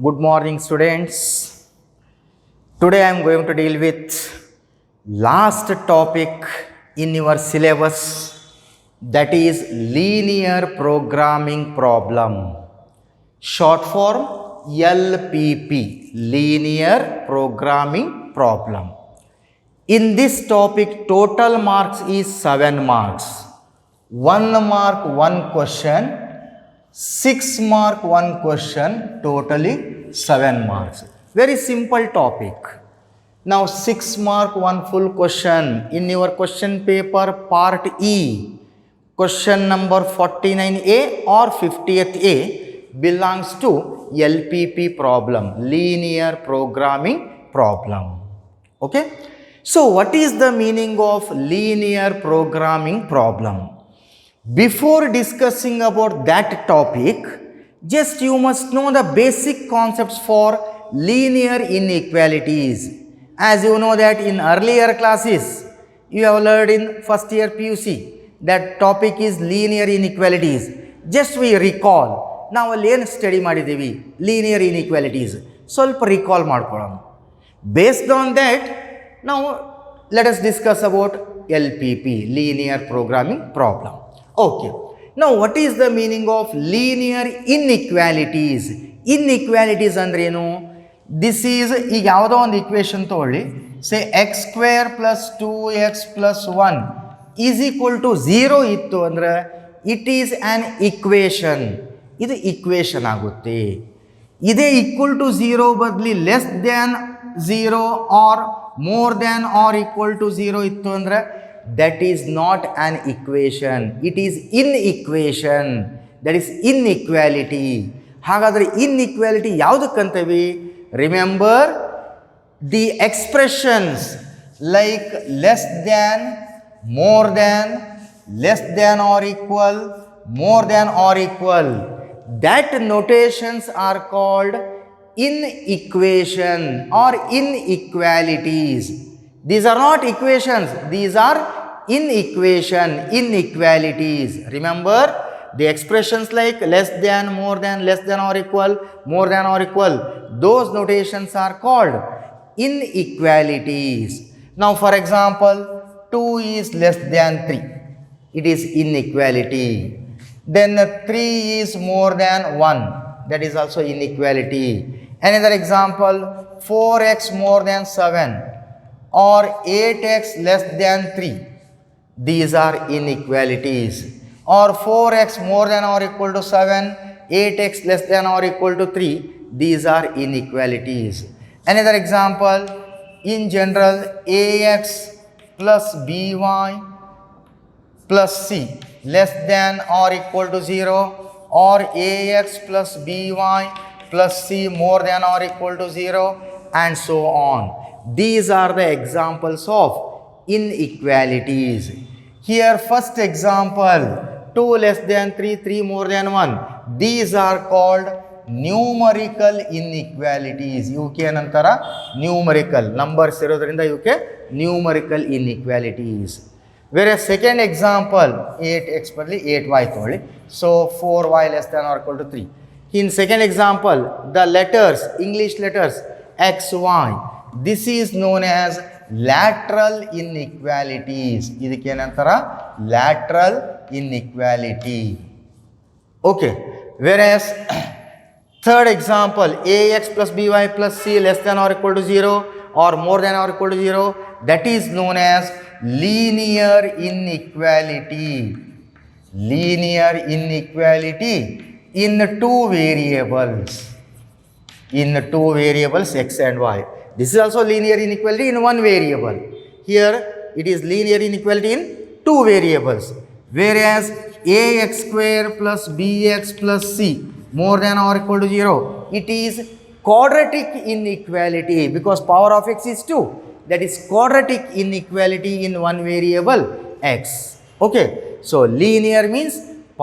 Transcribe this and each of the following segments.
Good morning, students. Today I am going to deal with last topic in your syllabus, that is linear programming problem. Short form LPP, linear programming problem. In this topic, total marks is 7 marks. 1 mark, 1 question. 6 mark, 1 question, totally 7 marks. Very simple topic. Now 6 mark, 1 full question in your question paper part E. Question number 49A or 50th A belongs to LPP problem, linear programming problem. Okay. So what is the meaning of linear programming problem? Before discussing about that topic, just you must know the basic concepts for linear inequalities. As you know that in earlier classes, you have learned in first year PUC, that topic is linear inequalities. Just we recall. Now alien study ಮಾಡಿದೀವಿ linear inequalities. ಸ್ವಲ್ಪ recall ಮಾಡ್ಕೊಳ್ಳೋಣ. Based on that, now let us discuss about LPP, linear programming problem. Okay. Now what is the meaning of linear inequalities? Inequalities ಅಂದ್ರೆ ಏನು? This is ಈಗ ಯಾವುದೋ ಒಂದು equation ತಗೊಳ್ಳಿ, say x square plus 2x plus 1 is equal to 0 ಇತ್ತು ಅಂದ್ರೆ it is an equation. ಇದು equation ಆಗುತ್ತೆ. ಇದೇ equal to 0 ಬದಲಿ less than 0 or more than or equal to 0 ಇತ್ತು ಅಂದ್ರೆ that is not an equation. It is inequation. That is inequality. ಹಾಗಾದರೆ inequality ಯಾವುದಕ್ಕಂತೀವಿ? Remember the expressions like less than, more than, less than or equal, more than or equal. That notations are called inequation or inequalities. These are not equations, these are inequalities. Remember the expressions like less than, more than, less than or equal, more than or equal, those notations are called inequalities. Now for example, 2 is less than 3, it is inequality. Then 3 is more than 1, that is also inequality. Another example, 4x more than 7 or 8x less than 3, these are inequalities. Or 4x more than or equal to 7, 8x less than or equal to 3, these are inequalities. Another example, in general, ax plus by plus c less than or equal to 0 or ax plus by plus c more than or equal to 0 and so on. These are the examples of inequalities. Here first example, 2 less than 3, 3 more than 1. These are called numerical inequalities. ಇವಕ್ಕೆ ಏನಂತಾರ? Numerical. Numbers ಇರೋದ್ರಿಂದ ಇವಕ್ಕೆ numerical inequalities. Whereas second example, 8x ಬದಲಿ 8y ತಗೊಳ್ಳಿ. So 4y less than or equal to 3. In second example, the letters, English letters x, y, this is known as lateral inequalities. ಇದಕ್ಕೆ ಏನಂತಾರ? Lateral inequality. Okay. Whereas third example, ax plus by plus c less than or equal to 0 or more than or equal to 0, that is known as linear inequality. Linear inequality in two variables. In two variables x and y. This is also linear inequality in one variable. Here it is linear inequality in two variables. Whereas ax square plus bx plus c more than or equal to 0, it is quadratic inequality because power of x is 2. That is quadratic inequality in one variable x. Okay. So linear means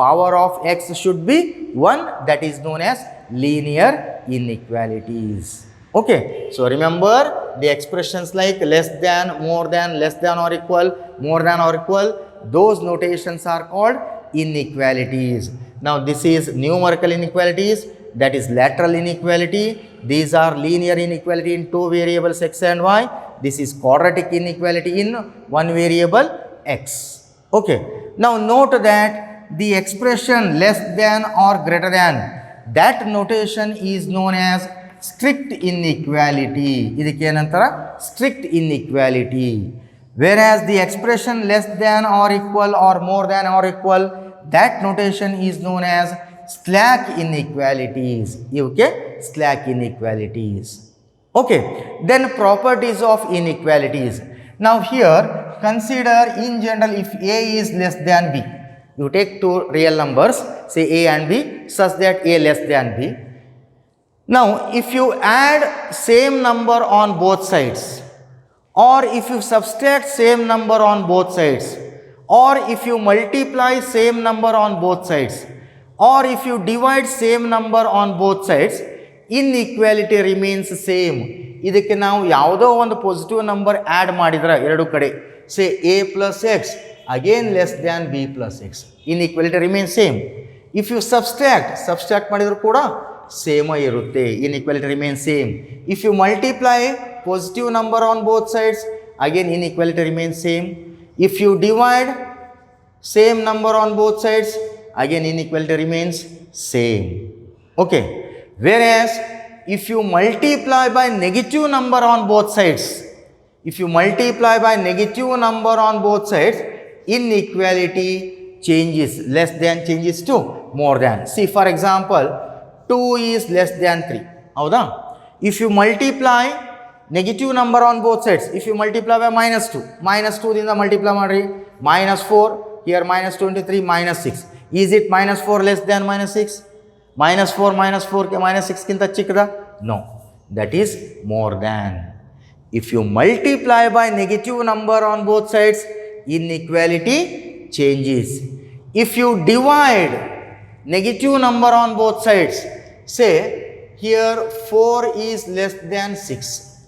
power of x should be 1, that is known as linear inequalities. Okay. So remember the expressions like less than, more than, less than or equal, more than or equal, those notations are called inequalities. Now this is numerical inequalities, that is lateral inequality. These are linear inequality in two variables x and y. This is quadratic inequality in one variable x. Okay. Now note that the expression less than or greater than, that notation is known as strict inequality. Idakke enantar strict inequality. Whereas the expression less than or equal or more than or equal, that notation is known as slack inequalities. Okay, slack inequalities. Okay, then properties of inequalities. Now here consider in general if A is less than B. You take two real numbers, say A and B, such that A less than B. Now if you add same number on both sides, or if you subtract same number on both sides, or if you multiply same number on both sides, or if you divide same number on both sides, inequality remains same. ಇದಕ್ಕೆ ನಾವು ಯಾವುದೋ ಒಂದು positive number add ಮಾಡಿದ್ರೆ ಎರಡು ಕಡೆ, ಸೇ a plus x again less than b plus x, inequality remains same. If you subtract ಮಾಡಿದ್ರು ಕೂಡ same ಇರುತ್ತೆ, inequality remains same. If you multiply positive number on both sides, again inequality remains same. If you divide same number on both sides, again inequality remains same. Okay. Whereas if you multiply by negative number on both sides, inequality changes, less than changes to more than. See, for example, 2 is less than 3. Howda? If you multiply negative number on both sides, if you multiply by minus 2 dinda multiply madri, minus 4, here minus 23, minus 6. Is it minus 4 less than minus 6? Minus 4 minus 6 kinta chikkada? No, that is more than. If you multiply by negative number on both sides, inequality changes. If you divide negative number on both sides, say here 4 is less than 6.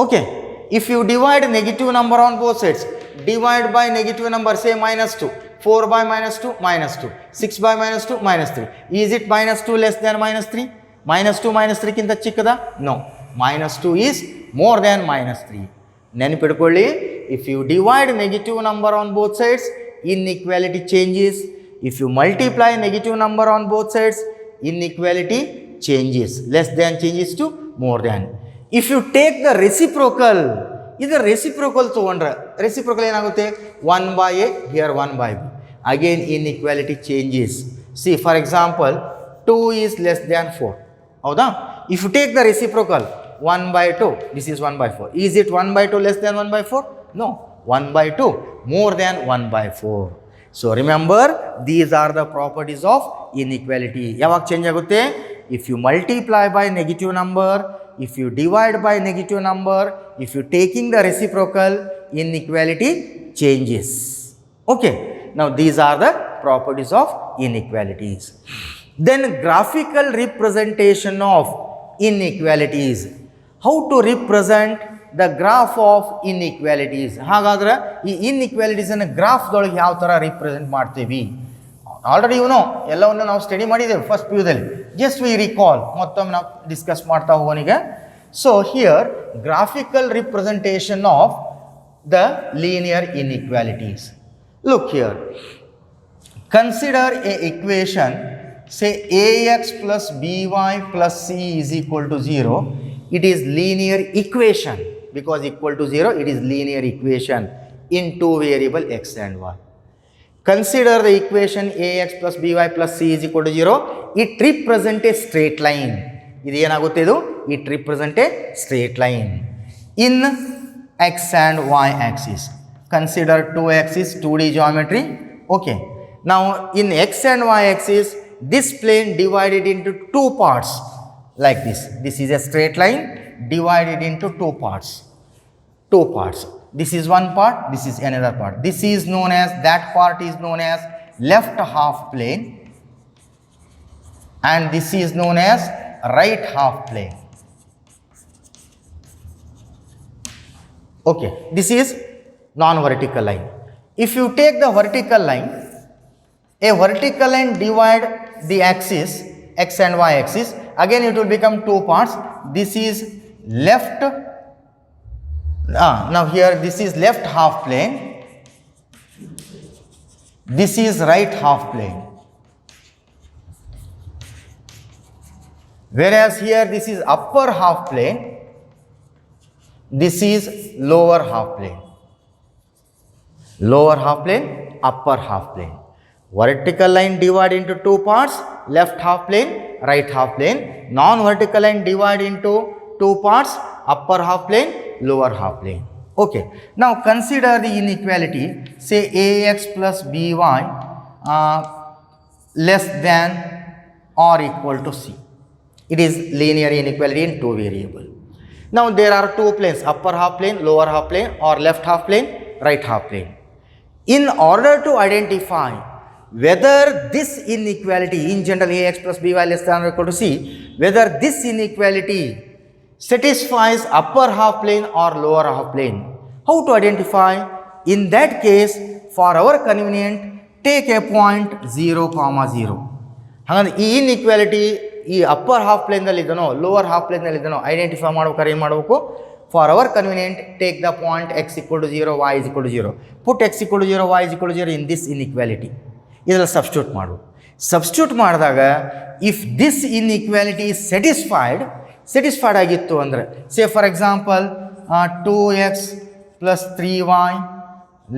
Okay, if you divide negative number on both sides, divide by negative number, say minus 2, 4 by minus 2, minus 2, 6 by minus 2, minus 3. Is it minus 2 less than minus 3? Minus 2 minus 3 kinta chikkada? No, minus 2 is more than minus 3. Nenipidkolli, if you divide negative number on both sides, inequality changes. If you multiply negative number on both sides, inequality changes, less than changes to more than. If you take the reciprocal, either reciprocal ತಗೊಂಡ್ರೆ reciprocal ಏನಾಗುತ್ತೆ 1 by a, here 1 by b, again inequality changes. See, for example, 2 is less than 4. ಹೌದಾ? If you take the reciprocal 1 by 2, this is 1 by 4. Is it 1 by 2 less than 1 by 4? No, 1 by 2 more than 1 by 4. So remember, these are the properties of inequality. ಯಾವಾಗ change ಆಗುತ್ತೆ? If you multiply by negative number, if you divide by negative number, if you taking the reciprocal, inequality changes. Okay, now these are the properties of inequalities. Then graphical representation of inequalities. How to represent the graph of inequalities? ಹಾಗಾದ್ರೆ ಈ inequalities ಅನ್ನು graph ದೊಳಗೆ ಯಾವ ತರ represent ಮಾಡ್ತೀವಿ? Already ಎಲ್ಲವನ್ನು ನಾವು study ಮಾಡಿದ್ದೇವೆ ಫಸ್ಟ್ ಪಿಯುದಲ್ಲಿ. ಜಸ್ಟ್ ವಿ ರಿಕಾಲ್, ಮತ್ತೊಮ್ಮೆ ನಾವು ಡಿಸ್ಕಸ್ ಮಾಡ್ತಾ ಹೋಗೋಣ. So here graphical representation of the linear inequalities. Look here, consider A equation, say ax plus by plus c is equal to 0. It is linear equation. Because equal to 0, it is linear equation in two variable x and y. Consider the equation ax plus by plus c is equal to 0. It represents a straight line. Idu enagutte idu? It represents a straight line in x and y axis. Consider two axes, 2D geometry. Okay. Now in x and y axis, this plane divided into two parts like this. This is a straight line divided into two parts. This is one part, this is another part. This is known as, that part is known as left half plane, and this is known as right half plane. Okay, this is non-vertical line. If you take the vertical line, a vertical line divide the axis x and y axis. Again it will become two parts. This is left, now here this is left half plane, this is right half plane. Whereas here this is upper half plane, this is lower half plane. Lower half plane, upper half plane. Vertical line divide into two parts, left half plane, right half plane. Non-vertical line divide into two parts, upper half plane, lower half plane. Okay. Now consider the inequality, say ax plus by less than or equal to c. It is linear inequality in two variable. Now there are two planes, upper half plane, lower half plane, or left half plane, right half plane. In order to identify whether this inequality, in general ax plus by less than or equal to c, whether this inequality satisfies upper half plane or lower half plane, how to identify? In that case, for our convenient, take a point 0, 0. ಹಾಗಾದ್ರೆ ಈ inequality ಈ upper half ಪ್ಲೇನ್ದಲ್ಲಿ ಇದನೋ lower half ಪ್ಲೇನ್ನಲ್ಲಿ ಇದನೋ identify ಮಾಡ್ಬೇಕಾದ್ರೆ ಏನು ಮಾಡಬೇಕು? For our convenient take the point x = 0, y = 0. Put x = 0, y = 0 in this inequality. ಇದರಲ್ಲಿ ಸಬ್ಸ್ಟಿಟ್ಯೂಟ್ ಮಾಡು. ಸಬ್ಸ್ಟಿಟ್ಯೂಟ್ ಮಾಡಿದಾಗ if this inequality is satisfied ಆಗಿತ್ತು ಅಂದರೆ, say for example 2x + 3y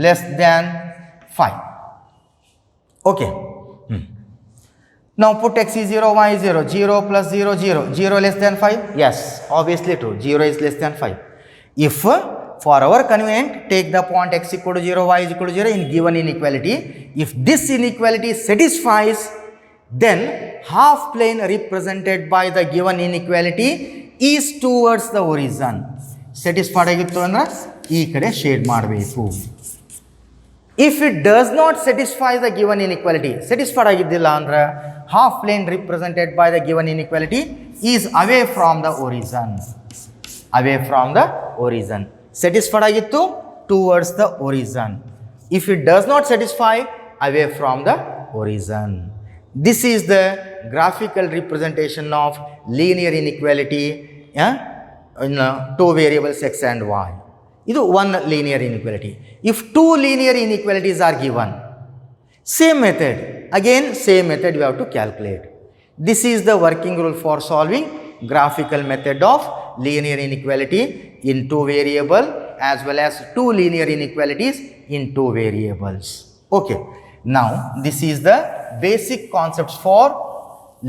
< 5. Okay. Now put x is 0, y is 0, 0 plus 0, 0, 0 less than 5? Yes, obviously true, 0 is less than 5. If for our convenient, take the point x = 0, y = 0 in given inequality. If this inequality satisfies, then half plane represented by the given inequality is towards the horizon. Satisfied ಆಗಿತ್ತು ಅಂದ್ರೆ ಈ ಕಡೆ shade ಮಾಡಬೇಕು. If it does not satisfy the given inequality, satisfied ಆಗಿದ್ದಿಲ್ಲ ಅಂದ್ರೆ half plane represented by the given inequality is away from the horizon. Away from the horizon. Satisfied ಆಗಿತ್ತು towards the horizon. If it does not satisfy, away from the horizon. This is the graphical representation of linear inequality in two variables x and y. This is one linear inequality. If two linear inequalities are given, same method, again same method you have to calculate. This is the working rule for solving graphical method of linear inequality in two variable as well as two linear inequalities in two variables. Okay. Now this is the basic concepts for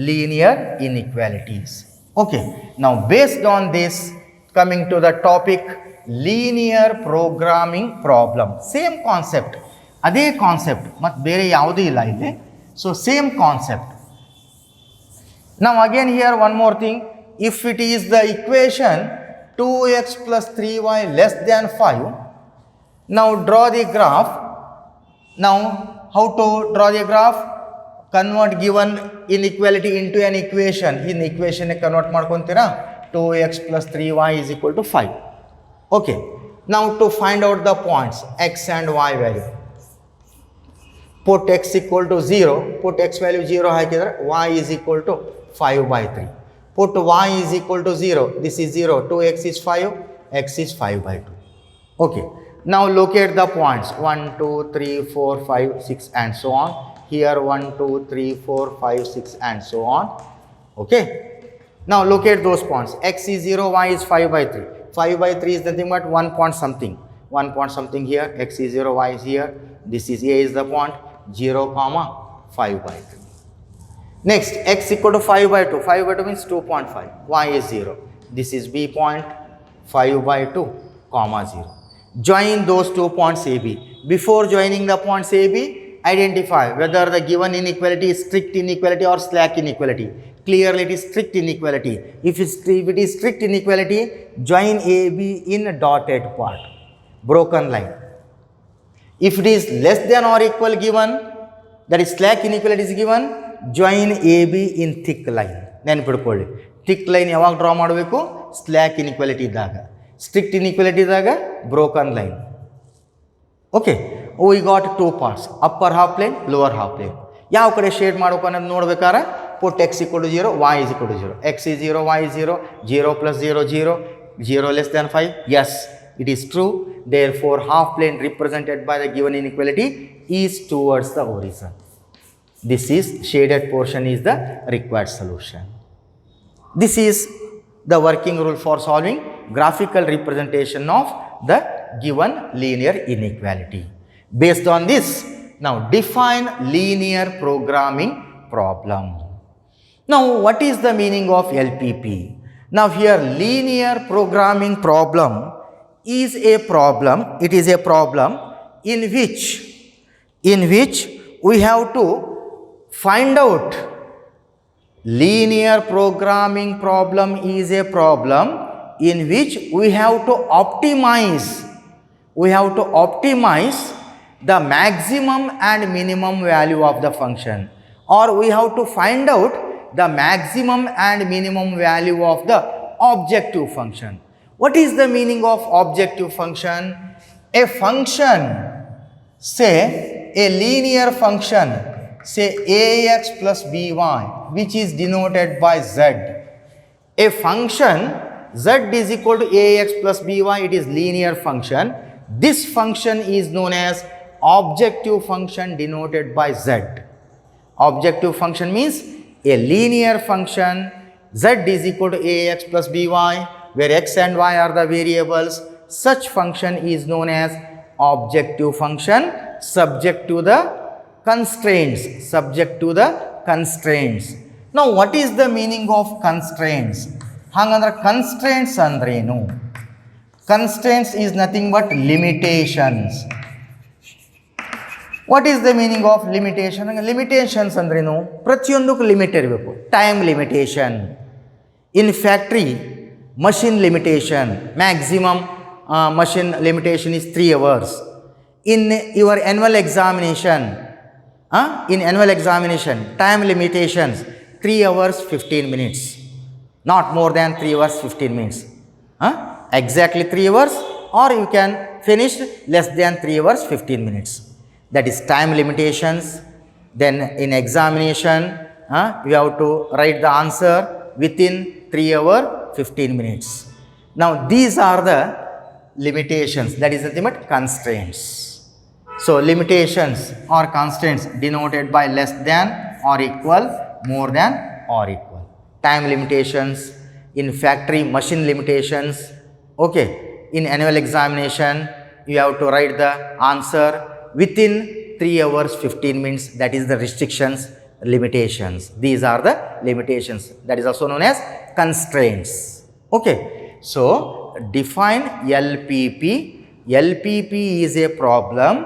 linear inequalities. Okay. Now based on this, coming to the topic linear programming problem. Same concept. ಅದೇ concept ಮತ್ತು ಬೇರೆ ಯಾವುದೂ ಇಲ್ಲ ಇಲ್ಲಿ. So same concept. Now again here one more thing. If it is the equation 2x + 3y less than 5, now draw the graph. Now how to draw the graph? Convert given inequality into an equation. In equation convert ಮಾಡ್ಕೊಂತೀರಾ? 2x + 3y = 5. Okay. Now to find out the points x and y value, put x = 0, put x value 0 ಹಾಕಿದರೆ y = 5/3. Put y = 0, this is 0, 2x is 5, x is 5/2. Okay. Now locate the points 1, 2, 3, 4, 5, 6 and so on. Here 1, 2, 3, 4, 5, 6 and so on. Okay. Now locate those points. X is 0, y is 5/3. 5/3 is nothing but 1 point something. 1 point something here. X is 0, y is here. This is A is the point. 0, 5/3. Next, x = 5/2. 5/2 means 2.5. Y is 0. This is B point. 5/2, 0. Join those 2 points AB. Before joining the points AB, identify whether the given inequality is strict inequality or slack inequality. Clearly it is strict inequality. If it is strict inequality, join AB in a dotted part, broken line. If it is less than or equal given, that is slack inequality is given, join AB in thick line. ನೆನಪಿಡ್ಕೊಳ್ಳಿ, thick line ಯಾವಾಗ draw ಮಾಡಬೇಕು? Slack inequality ಇದ್ದಾಗ. Strict inequality ಇದ್ದಾಗ broken line. Okay. We got 2 parts, upper half plane, lower half plane. ಯಾವ ಕಡೆ shade ಮಾಡಬೇಕು ಅನ್ನೋದು ನೋಡ್ಬೇಕಾದ್ರೆ put x equal to 0, y is equal to 0. X is 0, y is 0, 0 plus 0, 0, 0 less than 5. Yes, it is true. Therefore, half plane represented by the given inequality is towards the horizon. This is shaded portion is the required solution. This is the working rule for solving graphical representation of the given linear inequality. Based on this, now define linear programming problem. Now, what is the meaning of LPP? Now, here linear programming problem is a problem. It is a problem in which we have to find out. Linear programming problem is a problem in which we have to optimize. We have to optimize the maximum and minimum value of the function, or we have to find out the maximum and minimum value of the objective function. What is the meaning of objective function? A function, say a linear function, say ax plus by, which is denoted by z. A function z is equal to ax plus by, it is linear function. This function is known as objective function denoted by z. Objective function means a linear function, z is equal to ax plus by, where x and y are the variables. Such function is known as objective function, subject to the constraints, Now, what is the meaning of constraints? Hangandra constraints andrenu? Constraints is nothing but limitations. What is the meaning of limitation? Limitations andrenu? Pratyondukku limit irbeku. Time limitation. In factory, machine limitation, maximum machine limitation is 3 hours. In your annual examination, time limitations 3 hours 15 minutes, not more than 3 hours 15 minutes. Exactly 3 hours, or you can finish less than 3 hours 15 minutes. That is time limitations. Then in examination, you have to write the answer within 3 hours 15 minutes. Now these are the limitations, that is nothing but constraints. So limitations or constraints denoted by less than or equal, more than or equal. Time limitations, in factory machine limitations. Okay, in annual examination you have to write the answer within 3 hours 15 minutes, that is the restrictions, limitations. These are the limitations, that is also known as constraints. Okay, so define LPP. LPP is a problem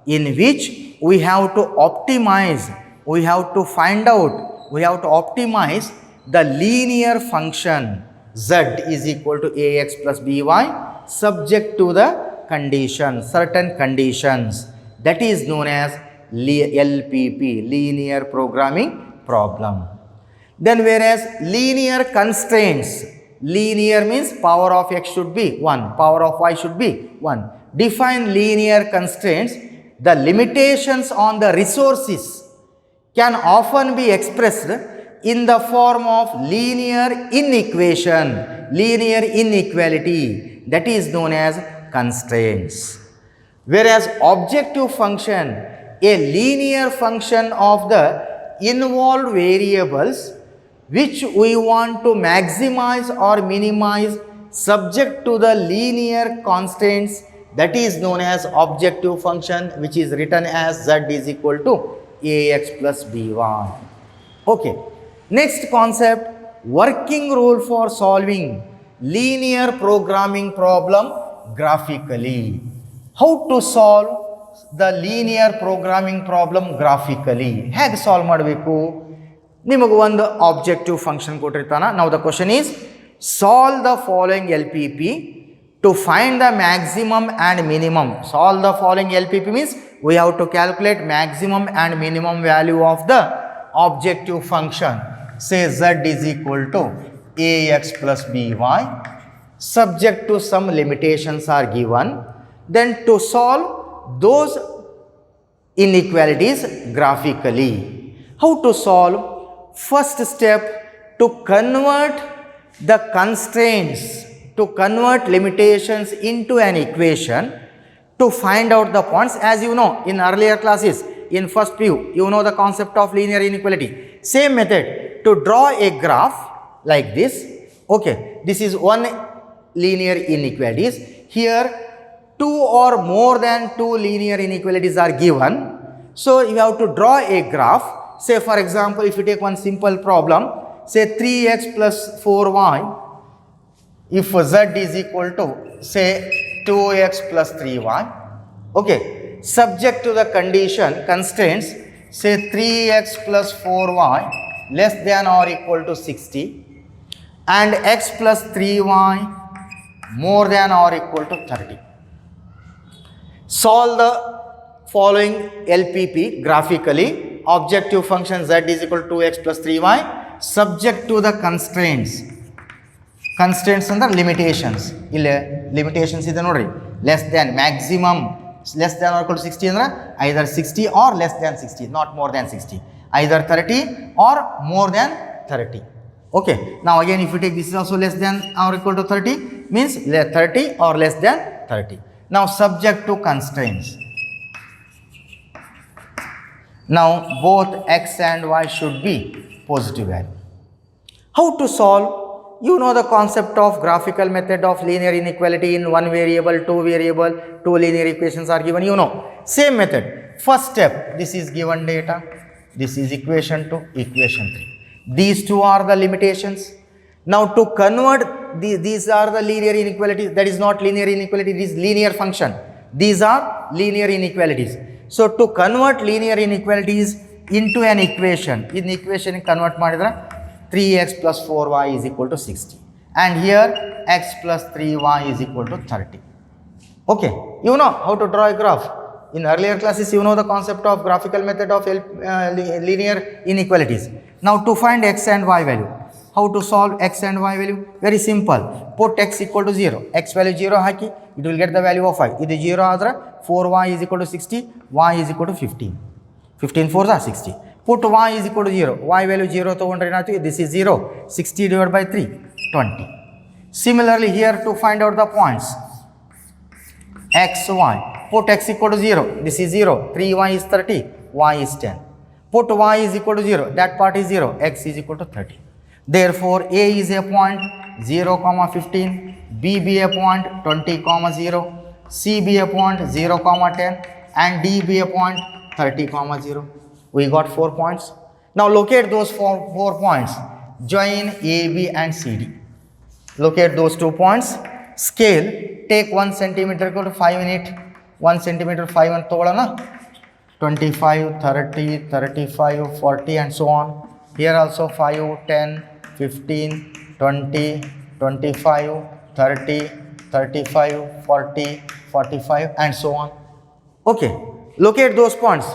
in which we have to optimize, we have to find out, we have to optimize the linear function z is equal to ax plus by subject to the condition, certain conditions, that is known as LPP, linear programming problem. Then whereas linear constraints, linear means power of x should be 1, power of y should be 1. Define linear constraints. The limitations on the resources can often be expressed in the form of linear inequation, linear inequality, that is known as constraints. Whereas objective function, a linear function of the involved variables which we want to maximize or minimize subject to the linear constraints, that is known as objective function, which is written as z is equal to ax plus by. Okay. Next concept, working rule for solving linear programming problem graphically. How to solve the linear programming problem graphically? Hege solve ಮಾಡಬೇಕು? ನಿಮಗೆ ಒಂದು objective function ಕೊಟ್ಟಿರ್ತಾನ. Now the question is, solve the following LPP to find the maximum and minimum. Solve the following LPP means we have to calculate maximum and minimum value of the objective function. Say z is equal to ax plus by, subject to some limitations are given. Then to solve those inequalities graphically. How to solve? first step to convert the constraints, to convert limitations into an equation to find out the points. As you know, in earlier classes, in first PU, you know the concept of linear inequality. Same method to draw a graph like this. Okay, this is one linear inequalities. Here, two or more than two linear inequalities are given. So, you have to draw a graph. Say for example, if you take one simple problem, say 3x plus 4y, if z is equal to say 2x plus 3y, okay, subject to the condition, constraints, say 3x plus 4y less than or equal to 60 and x plus 3y more than or equal to 30. Solve the following LPP graphically. Objective function z is equal to 2x plus 3y subject to the constraints. Constraints and the limitations. Limitations is less than maximum less than or equal to 60 andre either 60 or less than 60, not more than 60, either 30 or more than 30. Okay, now again if you take this is also less than or equal to 30 means 30 or less than 30. Now subject to constraints. Now both x and y should be positive value. How to solve? You know the concept of graphical method of linear inequality. In one variable, two variable, two linear equations are given, you know. Same method. First step, this is given data, this is equation 2, equation 3. These two are the limitations. Now to convert, these are the linear inequalities. That is not linear inequality, this is linear function. These are linear inequalities. So to convert linear inequalities into an equation, in equation convert madidra 3x plus 4y is equal to 60 and here x plus 3y is equal to 30. Okay, you know how to draw a graph. In earlier classes, you know the concept of graphical method of linear inequalities. Now to find x and y value, how to solve x and y value? Very simple. Put x equal to 0, x value 0 haki, it will get the value of y. This 0 adra 4y is equal to 60, y is equal to 15. 15 4 is 60. Put y is equal to 0, y value 0 to this is 0, 60 divided by 3, 20. Similarly here to find out the points, x, y, put x equal to 0, this is 0, 3y is 30, y is 10. Put y is equal to 0, that part is 0, x is equal to 30. Therefore, A is a point 0, 15, B be a point 20, 0, C be a point 0, 10 and D be a point 30, 0. We got 4 points. Now locate those four points. Join A, B and C, D. Locate those 2 points. Scale. Take 1 centimeter equal to 5 unit. 1 centimeter 5 and tolana. 25, 30, 35, 40 and so on. Here also 5, 10, 15, 20, 25, 30, 35, 40, 45 and so on. Okay. Locate those points.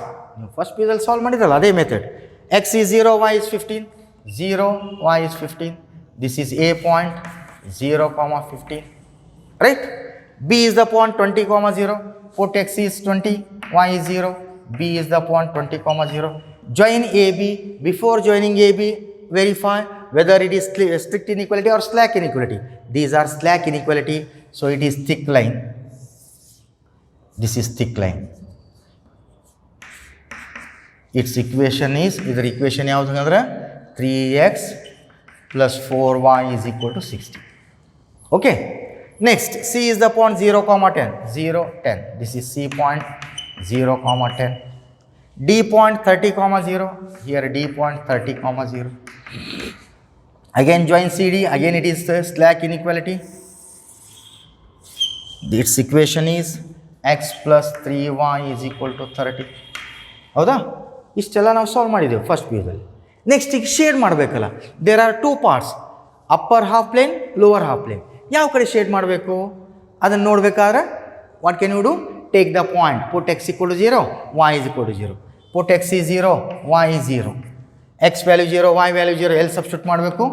First we will solve the method. X is 0, y is 15, 0, y is 15. This is A point 0, 15, right? B is the point 20, 0. Put x is 20, y is 0. B is the point 20, 0. Join AB. Before joining AB, verify whether it is strict inequality or slack inequality. These are slack inequality, so it is thick line. This is thick line. Its equation is, either equation 3x plus 4y is equal to 60. Okay. Next, C is the point 0, 10. 0, 10. This is C point 0, 10. D point 30, 0. Here D point 30, 0. Again join CD. Again it is the slack inequality. Its equation is x plus 3y is equal to 30. ಹೌದಾ? ಇಷ್ಟೆಲ್ಲ ನಾವು solve ಮಾಡಿದ್ದೇವೆ first ಪೇಜಲ್ಲಿ. Next ಈಗ shade ಮಾಡಬೇಕಲ್ಲ. There are 2 parts, upper half plane, lower half plane. ಯಾವ ಕಡೆ shade ಮಾಡಬೇಕು ಅದನ್ನು ನೋಡಬೇಕಾದ್ರೆ what can you do? Take the point, put X equal to 0, y is equal to 0. Put X is 0, y is 0. X value 0, y value 0 ಎಲ್ಲಿ substitute ಮಾಡಬೇಕು?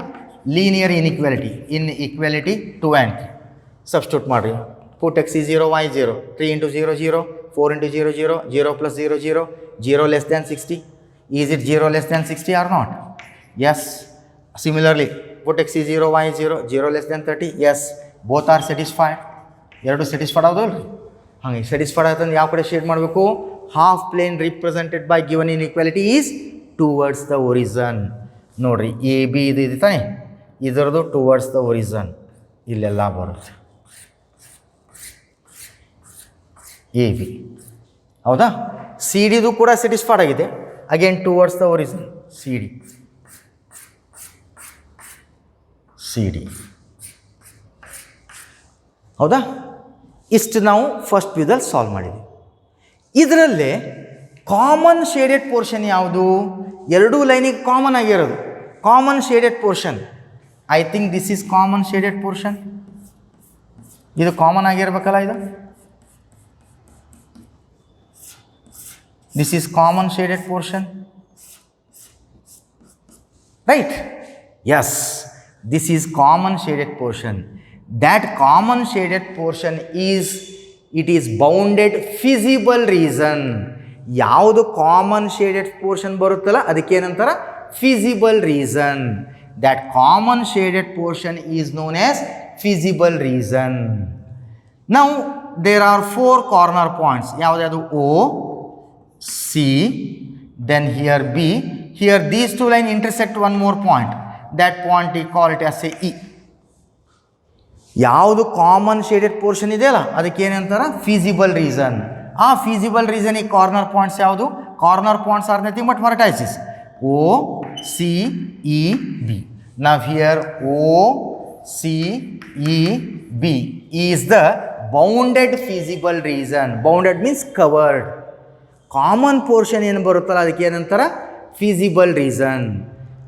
Linear inequality, equality 2 and 3 substitute ಮಾಡಿರಿ. put x is 0, y 0, 3 into 0, 0, 4 into 0, 0, 0 plus 0, 0, 0 less than 60. Is it 0 less than 60 or not? Yes. Similarly, put x is 0, y is 0, 0 less than 30. Yes. Both are satisfied. ಎರಡು satisfied ಆದವಲ್ಲ ರೀ. ಹಾಗೆ satisfied ಆಯ್ತಂದ್ರೆ ಯಾವ ಕಡೆ shade ಮಾಡಬೇಕು? Half plane represented by given inequality is towards the origin. ನೋಡಿರಿ, A B ಇದು ಇದೆ ತಾನೆ, ಇದರದು ಟುವರ್ಡ್ಸ್ ದ ಒರಿಜನ್ ಇಲ್ಲೆಲ್ಲ ಬರುತ್ತೆ. ಎ ಬಿ ಹೌದಾ? ಸಿ ಡಿದು ಕೂಡ ಸ್ಯಾಟಿಸ್ಫೈಡ್ ಆಗಿದೆ. Again towards the origin C D. C D ಹೌದಾ? ಇಷ್ಟು ನಾವು ಫಸ್ಟ್ ವ್ಯೂದಲ್ಲಿ ಸಾಲ್ವ್ ಮಾಡಿದ್ವಿ. ಇದರಲ್ಲೇ ಕಾಮನ್ ಶೇಡೆಡ್ ಪೋರ್ಷನ್ ಯಾವುದು? ಎರಡೂ ಲೈನಿಗೆ ಕಾಮನ್ ಆಗಿರೋದು common shaded portion. I think this is common shaded portion. ಇದು ಕಾಮನ್ ಆಗಿರ್ಬೇಕಲ್ಲ, ಇದು this is common shaded portion, right? Yes, this is common shaded portion. That common shaded portion is, it is bounded feasible region. ಯಾವುದು common shaded portion ಬರುತ್ತಲ್ಲ ಅದಕ್ಕೇನಂತಾರ? feasible region. That common shaded portion is known as feasible region. Now there are 4 corner points. ಯಾವುದು? O, C, then here B. Here these two lines intersect one more point. That point we call it as a E. ಯಾವುದು common shaded portion ಇದೆಯಲ್ಲ ಅದಕ್ಕೇನಂತಾರ? Feasible reason. ಆ feasible reason ಈ corner points ಯಾವುದು? Corner points are nothing but vertices. O, C, E, B. Now here O, C, E, B is the bounded feasible region. Bounded means covered. Common portion ಏನು ಬರುತ್ತಲ್ಲ ಅದಕ್ಕೇನಂತಾರ? Feasible region.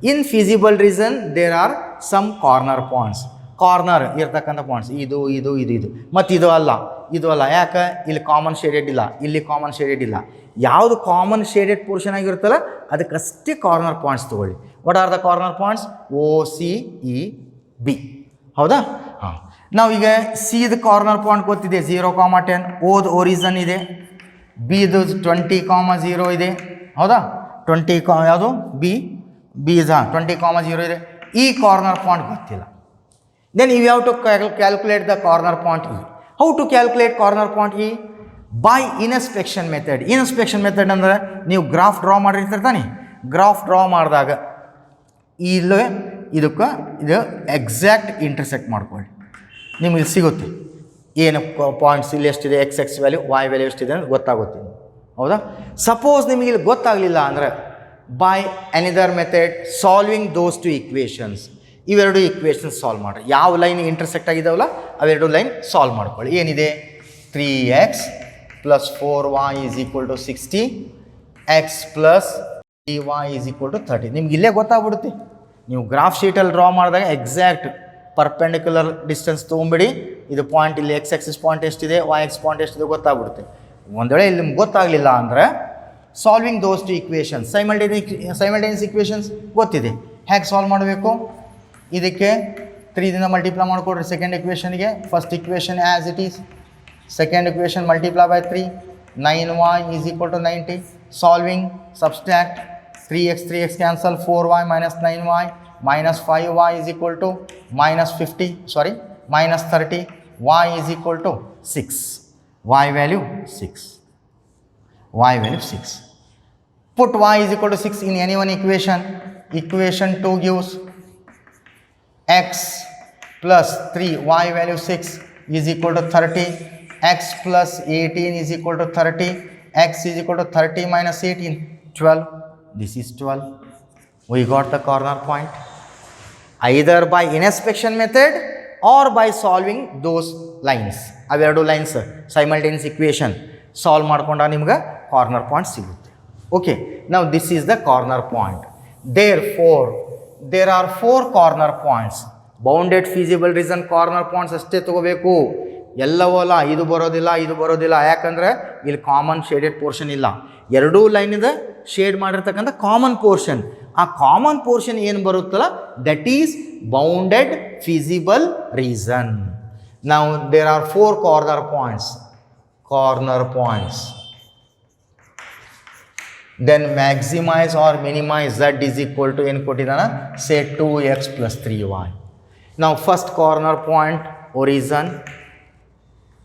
In feasible region there are some corner points. Corner ಇರ್ತಕ್ಕಂಥ points ಇದು ಇದು ಇದು ಇದು ಮತ್ತು ಇದು ಅಲ್ಲ, ಇದು ಅಲ್ಲ. ಯಾಕೆ? ಇಲ್ಲಿ ಕಾಮನ್ ಶೇಡೆಡ್ ಇಲ್ಲ, ಇಲ್ಲಿ ಕಾಮನ್ ಶೇಡೆಡ್ ಇಲ್ಲ. ಯಾವುದು ಕಾಮನ್ ಶೇಡೆಡ್ ಪೋರ್ಷನ್ ಆಗಿರುತ್ತಲ್ಲ ಅದಕ್ಕಷ್ಟೇ ಕಾರ್ನರ್ ಪಾಯಿಂಟ್ಸ್ ತೊಗೊಳ್ಳಿ. What are the corner points? O, C, E, B. ಹೌದಾ? ಹಾಂ, ನಾವೀಗ ಸಿದು ಕಾರ್ನರ್ ಪಾಯಿಂಟ್ ಗೊತ್ತಿದೆ 0,10. ಓದ್ ಒರಿಜನ್ ಇದೆ. ಬಿದು 20,0 ಇದೆ. ಹೌದಾ? 20 ಯಾವುದು? ಬಿ ಇಸ್ 20,0 ಇದೆ. ಈ ಕಾರ್ನರ್ ಪಾಯಿಂಟ್ ಗೊತ್ತಿಲ್ಲ. Then you have to calculate the corner point E. How to calculate corner point E? By inspection method. Inspection method ಅಂದರೆ ನೀವು ಗ್ರಾಫ್ ಡ್ರಾ ಮಾಡಿರ್ತೀರಿ ತಾನೆ. ಗ್ರಾಫ್ ಡ್ರಾ ಮಾಡಿದಾಗ ಇಲ್ಲೇ ಇದಕ್ಕೆ ಇದು ಎಕ್ಸಾಕ್ಟ್ ಇಂಟರ್ಸೆಕ್ಟ್ ಮಾಡ್ಕೊಳ್ಳಿ. ನಿಮ್ಗೆ ಇಲ್ಲಿ ಸಿಗುತ್ತೆ ಏನು ಪಾಯಿಂಟ್ಸ್ ಇಲ್ಲಿ ಎಷ್ಟಿದೆ, ಎಕ್ಸ್ ವ್ಯಾಲ್ಯೂ, ವೈ ವ್ಯಾಲ್ಯೂ ಎಷ್ಟಿದೆ ಅಂತ ಗೊತ್ತಾಗುತ್ತೆ. ಹೌದಾ? ಸಪೋಸ್ ನಿಮಗೆ ಇಲ್ಲಿ ಗೊತ್ತಾಗಲಿಲ್ಲ ಅಂದರೆ by another method solving those two equations. ಇವೆರಡು ಈಕ್ವೇಷನ್ಸ್ ಸಾಲ್ವ್ ಮಾಡಿರಿ. ಯಾವ ಲೈನ್ ಇಂಟರ್ಸೆಕ್ಟ್ ಆಗಿದ್ದಾವಲ್ಲ ಅವೆರಡು ಲೈನ್ ಸಾಲ್ವ್ ಮಾಡ್ಕೊಳ್ಳಿ. ಏನಿದೆ? 3x + 4y = 60, x + 3y = 30. ನಿಮ್ಗೆ ಇಲ್ಲೇ ಗೊತ್ತಾಗ್ಬಿಡುತ್ತೆ. ನೀವು ಗ್ರಾಫ್ ಶೀಟಲ್ಲಿ ಡ್ರಾ ಮಾಡಿದಾಗ ಎಕ್ಸಾಕ್ಟ್ ಪರ್ಪೆಂಡಿಕ್ಯುಲರ್ ಡಿಸ್ಟೆನ್ಸ್ ತೊಗೊಂಬಿಡಿ. ಇದು ಪಾಯಿಂಟ್ ಇಲ್ಲಿ ಎಕ್ಸ್ ಆಕ್ಸಿಸ್ ಪಾಯಿಂಟ್ ಎಷ್ಟಿದೆ, ವೈ ಎಕ್ಸ್ ಪಾಯಿಂಟ್ ಎಷ್ಟಿದೆ ಗೊತ್ತಾಗ್ಬಿಡುತ್ತೆ. ಒಂದು ವೇಳೆ ಇಲ್ಲಿ ನಿಮ್ಗೆ ಗೊತ್ತಾಗಲಿಲ್ಲ ಅಂದರೆ solving those two equations, simultaneous equations ಗೊತ್ತಿದೆ. ಹೇಗೆ ಸಾಲ್ವ್ ಮಾಡಬೇಕು? ಇದಕ್ಕೆ 3ದಿಂದ ಮಲ್ಟಿಪ್ಲೈ ಮಾಡಿಕೊಡ್ರಿ ಸೆಕೆಂಡ್ ಇಕ್ವೇಷನ್ಗೆ. First equation as it is, second equation multiply by 3, 9y = 90. Solving, subtract 3x cancel, 4y - 9y - 5y = -30, y = 6. y value 6. Put y = 6 in any one equation. Equation 2 gives x + 3, y value 6 = 30, x + 18 = 30, x = 30 - 18, 12. This is 12. We got the corner point. Either by inspection method or by solving those lines. ಅವೆರಡು lines simultaneous equation solve ಮಾಡ್ಕೊಂಡಾಗ ನಿಮ್ಗೆ corner point ಸಿಗುತ್ತೆ. Okay, ನಾವು this is the corner point. There are 4 corner points. Bounded feasible region corner points ಅಷ್ಟೇ ತೊಗೋಬೇಕು. ಎಲ್ಲವೂ ಅಲ್ಲ, ಇದು ಬರೋದಿಲ್ಲ. ಯಾಕಂದರೆ ಇಲ್ಲಿ ಕಾಮನ್ ಶೇಡೆಡ್ ಪೋರ್ಷನ್ ಇಲ್ಲ. ಎರಡೂ ಲೈನಿಂದ ಶೇಡ್ ಮಾಡಿರ್ತಕ್ಕಂಥ ಕಾಮನ್ ಪೋರ್ಷನ್. ಆ ಕಾಮನ್ ಪೋರ್ಷನ್ ಏನು ಬರುತ್ತಲ್ಲ that is bounded feasible reason. Now there are 4 corner points. then maximize or minimize z is equal to ಏನು ಕೊಟ್ಟಿದ್ದಾನ say 2x plus 3y. Now first corner point origin,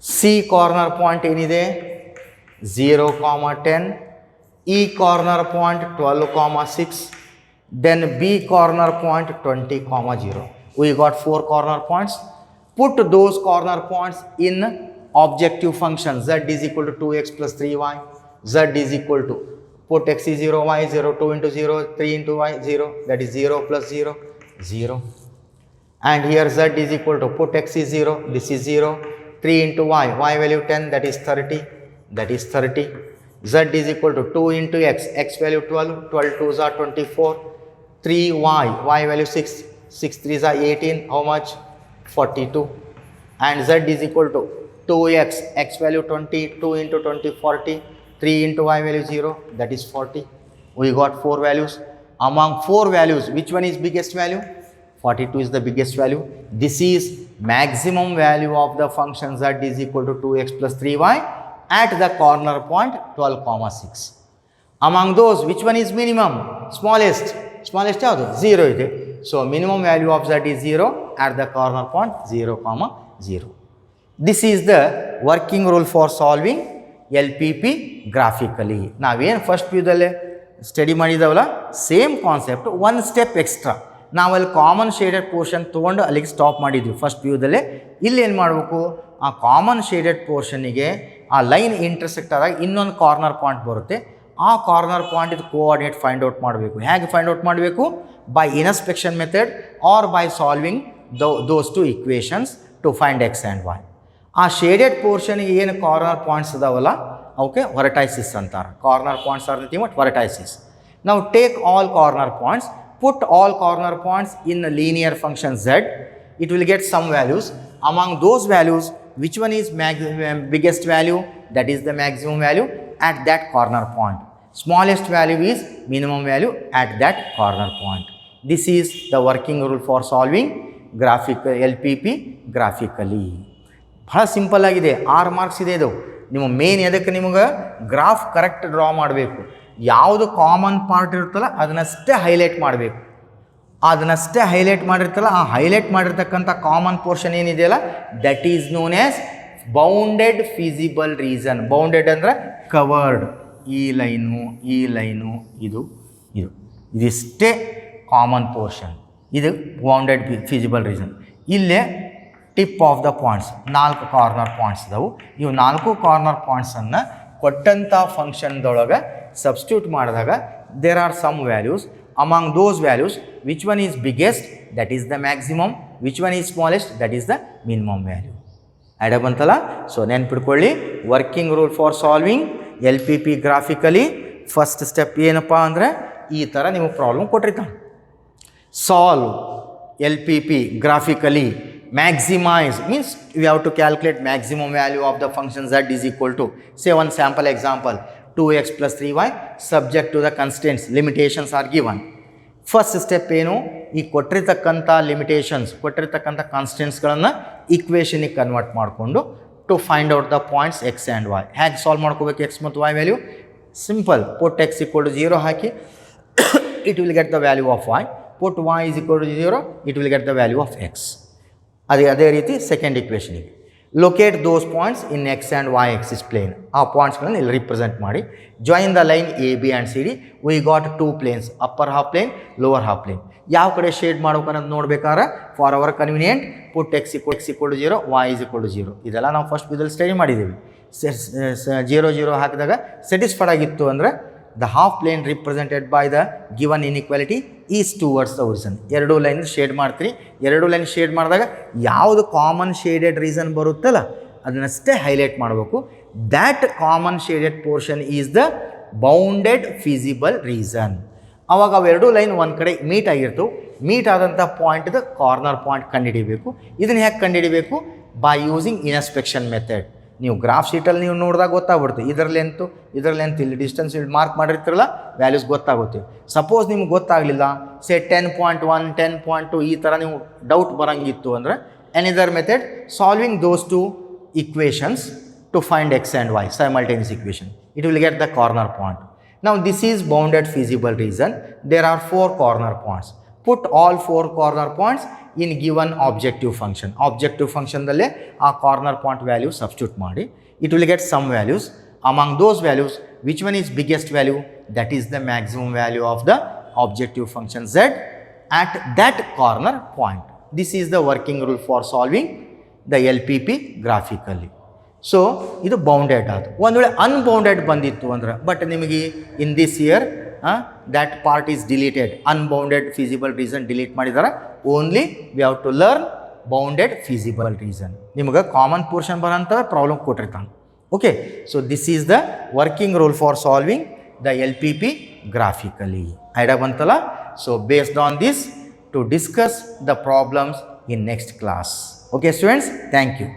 C corner point ಏನಿದೆ 0, 10, E corner point 12, 6, then B corner point 20, 0. We got 4 corner points. Put those corner points in objective function z is equal to 2x plus 3y. Z is equal to, put x is 0, y is 0, 2 into 0, 3 into y 0, that is 0 plus 0, 0. And here z is equal to, put x is 0, this is 0, 3 into y, y value 10, that is 30, that is 30. Z is equal to 2 into x, x value 12, 12 2s are 24, 3y, y value 6, 6 3s are 18, how much? 42. And z is equal to 2x, x value 20, 2 into 20, 40, 3 into y value 0, that is 40. We got 4 values. Among 4 values, which one is biggest value? 42 is the biggest value. This is maximum value of the function z is equal to 2x plus 3y at the corner point 12, 6. Among those, which one is minimum? Smallest. Smallest ಯಾವುದು? 0 ಇದೆ. So minimum value of z is 0 at the corner point 0, 0. This is the working rule for solving LPP graphically. ನಾವೇನು first ವ್ಯೂದಲ್ಲೇ study ಮಾಡಿದವಲ್ಲ same concept, one step extra. ನಾವಲ್ಲಿ common shaded portion ತೊಗೊಂಡು ಅಲ್ಲಿಗೆ stop ಮಾಡಿದ್ವಿ first ವ್ಯೂದಲ್ಲೇ. ಇಲ್ಲಿ ಏನು ಮಾಡಬೇಕು, ಆ ಕಾಮನ್ ಶೇಡೆಡ್ ಪೋರ್ಷನಿಗೆ ಆ ಲೈನ್ ಇಂಟರ್ಸೆಕ್ಟ್ ಆದಾಗ ಇನ್ನೊಂದು ಕಾರ್ನರ್ ಪಾಯಿಂಟ್ ಬರುತ್ತೆ. ಆ ಕಾರ್ನರ್ ಪಾಯಿಂಟ್ ಇದು ಕೋಆರ್ಡಿನೇಟ್ ಫೈಂಡ್ ಔಟ್ ಮಾಡಬೇಕು. ಹೇಗೆ ಫೈಂಡ್ ಔಟ್ ಮಾಡಬೇಕು? By inspection method or by solving those two equations to find X and Y. ಆ ಶೇಡೆಡ್ ಪೋರ್ಷನ್ಗೆ ಏನು ಕಾರ್ನರ್ ಪಾಯಿಂಟ್ಸ್ ಅದಾವಲ್ಲ ಅವಕ್ಕೆ ವರ್ಟೈಸಿಸ್ ಅಂತಾರೆ. Corner points are nothing but vertices. ನಾವು take all corner points, put all corner points in a linear function z, it will get some values. Among those values, which one is biggest value? That is the maximum value at that corner point. Smallest value is minimum value at that corner point. This is the working rule for solving graphical LPP graphically. ಬಹಳ simple ಆಗಿದೆ. 6 marks ಇದೆ ಇದು. ನಿಮ್ಮ main ಎದಕ್ಕೆ ನಿಮಗೆ graph correct draw ಮಾಡಬೇಕು. ಯಾವುದು common part ಇರುತ್ತಲ್ಲ ಅದನ್ನಷ್ಟೇ ಹೈಲೈಟ್ ಮಾಡಬೇಕು. ಅದನ್ನಷ್ಟೇ ಹೈಲೈಟ್ ಮಾಡಿರ್ತಲ್ಲ, ಆ ಹೈಲೈಟ್ ಮಾಡಿರ್ತಕ್ಕಂಥ ಕಾಮನ್ ಪೋರ್ಷನ್ ಏನಿದೆಯಲ್ಲ that is known as bounded feasible region. Bounded ಅಂದರೆ ಕವರ್ಡ್. ಈ ಲೈನು, ಈ ಲೈನು, ಇದು ಇದು ಇದಿಷ್ಟೇ ಕಾಮನ್ ಪೋರ್ಷನ್. ಇದು ಬೌಂಡೆಡ್ ಫಿಸಿಬಲ್ ರೀಸನ್. ಇಲ್ಲೇ tip of the points 4 corner points ಇದಾವೆ. ಇವು 4 ಕಾರ್ನರ್ ಪಾಯಿಂಟ್ಸನ್ನು ಕೊಟ್ಟಂಥ ಫಂಕ್ಷನ್ದೊಳಗೆ ಸಬ್ಸ್ಟಿಟ್ಯೂಟ್ ಮಾಡಿದಾಗ there are some values. Among those values which one is biggest that is the maximum, which one is smallest that is the minimum value. Idea ಬಂತಲ್ಲ? So ನೆನ್ಪಿಟ್ಕೊಳ್ಳಿ, working rule for solving LPP graphically first step ಏನಪ್ಪ ಅಂದರೆ ಈ ಥರ ನಿಮಗೆ problem ಕೊಟ್ಟಿರ್ತಾನೆ. Solve LPP graphically. Maximize means we have to calculate maximum value of the function z is equal to, say one sample example, 2x plus 3y subject to the constraints, limitations are given. First step ಏನು, ಈ ಕೊಟ್ಟಿರ್ತಕ್ಕಂಥ limitations, ಕೊಟ್ಟಿರ್ತಕ್ಕಂಥ ಕಾನ್ಸ್ಟೆಂಟ್ಸ್ಗಳನ್ನು ಈಕ್ವೇಷನಿಗೆ convert ಮಾಡಿಕೊಂಡು to find out the points X and Y. ಹೇಗೆ solve ಮಾಡ್ಕೋಬೇಕು X ಮತ್ತು Y value? Simple, put X equal to 0 ಹಾಕಿ it will get the value of Y. Put Y is equal to 0 it will get the value of X. ಅದೇ ರೀತಿ second ಇಕ್ವೇಷನಿಗೆ locate those points in X and Y axis plane. ಆ ಪಾಯಿಂಟ್ಸ್ಗಳನ್ನು ಇಲ್ಲಿ represent ಮಾಡಿ join the line A B and C D. We got 2 planes, upper half plane, lower half plane. ಯಾವ ಕಡೆ shade ಮಾಡ್ಬೇಕು ಅನ್ನೋದು ನೋಡ್ಬೇಕಾದ್ರೆ for our convenient put X equal to 0, Y is equal to 0. ಇದೆಲ್ಲ ನಾವು ಫಸ್ಟ್ ವಿದಲ್ಲಿ ಸ್ಟಡಿ ಮಾಡಿದ್ದೀವಿ. 0 0 ಹಾಕಿದಾಗ satisfied ಆಗಿತ್ತು ಅಂದರೆ the half plane represented by the given inequality is towards the origin. ಎರಡು ಲೈನ್ ಶೇಡ್ ಮಾಡ್ತೀರಿ. ಎರಡು ಲೈನ್ ಶೇಡ್ ಮಾಡಿದಾಗ ಯಾವುದು ಕಾಮನ್ ಶೇಡೆಡ್ ರೀಸನ್ ಬರುತ್ತಲ್ಲ ಅದನ್ನಷ್ಟೇ ಹೈಲೈಟ್ ಮಾಡಬೇಕು. That common shaded portion is the bounded feasible reason. ಅವಾಗ ಅವೆರಡು ಲೈನ್ ಒಂದು ಕಡೆ ಮೀಟ್ ಆಗಿರ್ತವೆ. ಮೀಟ್ ಆದಂಥ ಪಾಯಿಂಟ್ದ ಕಾರ್ನರ್ ಪಾಯಿಂಟ್ ಕಂಡುಹಿಡಿಬೇಕು. ಇದನ್ನು ಹೇಗೆ ಕಂಡುಹಿಡಿಬೇಕು? By using inspection method. ನೀವು ಗ್ರಾಫ್ ಶೀಟಲ್ಲಿ ನೀವು ನೋಡಿದಾಗ ಗೊತ್ತಾಗ್ಬಿಡುತ್ತೆ ಇದರ ಲೆಂತ್ ಇಲ್ಲಿ ಡಿಸ್ಟೆನ್ಸ್ ಇಲ್ಲಿ ಮಾರ್ಕ್ ಮಾಡಿರ್ತಿರಲ್ಲ ವ್ಯಾಲ್ಯೂಸ್ ಗೊತ್ತಾಗುತ್ತೆ. ಸಪೋಸ್ ನಿಮ್ಗೆ ಗೊತ್ತಾಗಲಿಲ್ಲ, ಸೇ 10.1 10.2 ಈ ಥರ ನೀವು ಡೌಟ್ ಬರೋಂಗಿತ್ತು ಅಂದರೆ either method solving those 2 equations to find x and y, simultaneous equation, it will get the corner point. Now this is bounded feasible region. There are 4 corner points. Put all 4 corner points in given objective function. Objective function dalle a corner point value substitute ಮಾಡಿ. It will get some values. Among those values, which one is biggest value? That is the maximum value of the objective function z at that corner point. This is the working rule for solving the LPP graphically. So ಇದು bounded ಅದು. ಒಂದು ವೇಳೆ unbounded ಬಂದಿತ್ತು ಅಂದ್ರೆ, but ನಿಮಗೆ in this year that part is deleted. Unbounded feasible region delete ಮಾಡಿದಾರೆ. Only we have to learn bounded feasible region. ನಿಮಗೆ common portion ಬರೋಂಥ ಪ್ರಾಬ್ಲಮ್ ಕೊಟ್ಟಿರ್ತಾನೆ. Okay, so this is the working rule for solving the LPP graphically. Idea ಬಂತಲ್ಲ? So based on this to discuss the problems in next class. Okay students, thank you.